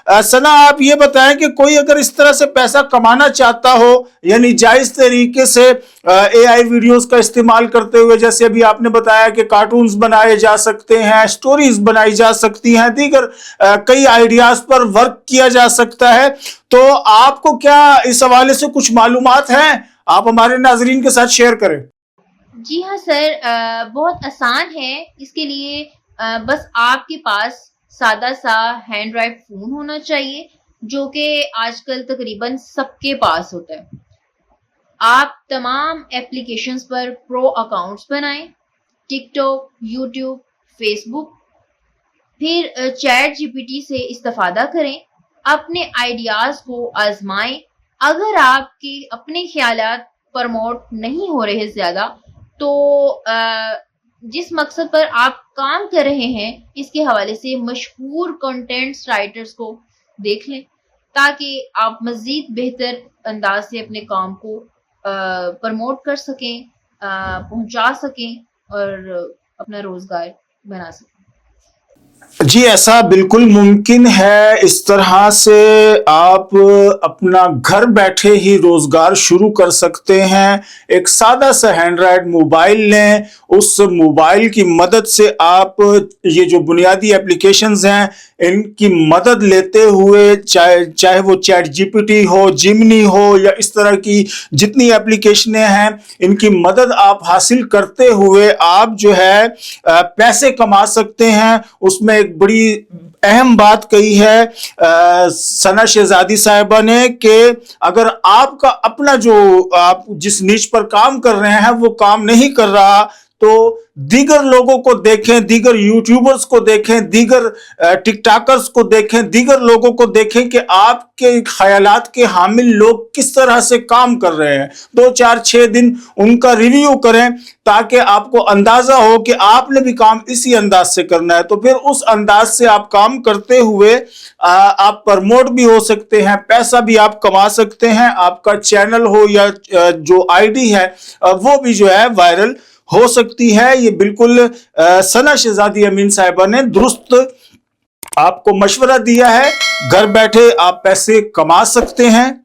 सना, आप ये बताएं कि कोई अगर इस तरह से पैसा कमाना चाहता हो, यानी जायज तरीके से एआई वीडियोस का इस्तेमाल करते हुए, जैसे अभी आपने बताया कि कार्टून्स बनाए जा सकते हैं, स्टोरीज बनाई जा सकती हैं, दीगर कई आइडियाज पर वर्क किया जा सकता है, तो आपको क्या इस हवाले से कुछ मालूमात हैं? आप हमारे नाजरीन के साथ शेयर करें। जी हाँ सर, बहुत आसान है। इसके लिए बस आपके पास सादा सा हैंड ड्राइव फोन होना चाहिए, जो कि आजकल तकरीबन सबके पास होता है। आप तमाम एप्लीकेशंस पर प्रो अकाउंट्स बनाएं, टिकटॉक, यूट्यूब, फेसबुक। फिर चैट जीपीटी से इस्तेफादा करें, अपने आइडियाज को आजमाएं। अगर आपके अपने ख्यालात प्रमोट नहीं हो रहे ज्यादा, तो जिस मकसद पर आप काम कर रहे हैं, इसके हवाले से मशहूर कंटेंट राइटर्स को देख लें, ताकि आप मजीद बेहतर अंदाज से अपने काम को प्रमोट कर सकें, पहुंचा सकें और अपना रोजगार बना सकें। जी, ऐसा बिल्कुल मुमकिन है। इस तरह से आप अपना घर बैठे ही रोजगार शुरू कर सकते हैं। एक सादा सा एंड्रॉयड मोबाइल लें, उस मोबाइल की मदद से आप ये जो बुनियादी एप्लीकेशंस हैं, इनकी मदद लेते हुए, चाहे वो चैट जीपीटी हो, जिमनी हो, या इस तरह की जितनी एप्लीकेशनें हैं, इनकी मदद आप हासिल करते हुए आप जो है पैसे कमा सकते हैं। उसमें एक बड़ी अहम बात कही है सना शहजादी साहिबा ने कि अगर आपका अपना जो आप जिस नीच पर काम कर रहे हैं वो काम नहीं कर रहा, तो दीगर लोगों को देखें, दीगर यूट्यूबर्स को देखें, दीगर टिकटॉकर्स को देखें, दीगर लोगों को देखें कि आपके ख्यालात के हामिल लोग किस तरह से काम कर रहे हैं। 2 4 6 दिन उनका रिव्यू करें, ताकि आपको अंदाजा हो कि आपने भी काम इसी अंदाज से करना है। तो फिर उस अंदाज से आप काम करते हुए आप प्रमोट भी हो सकते हैं, पैसा भी आप कमा सकते हैं। आपका चैनल हो या जो आईडी है वो भी जो है वायरल हो सकती है। ये बिल्कुल सना शहजादी अमीन साहिबा ने दुरुस्त आपको मशवरा दिया है। घर बैठे आप पैसे कमा सकते हैं।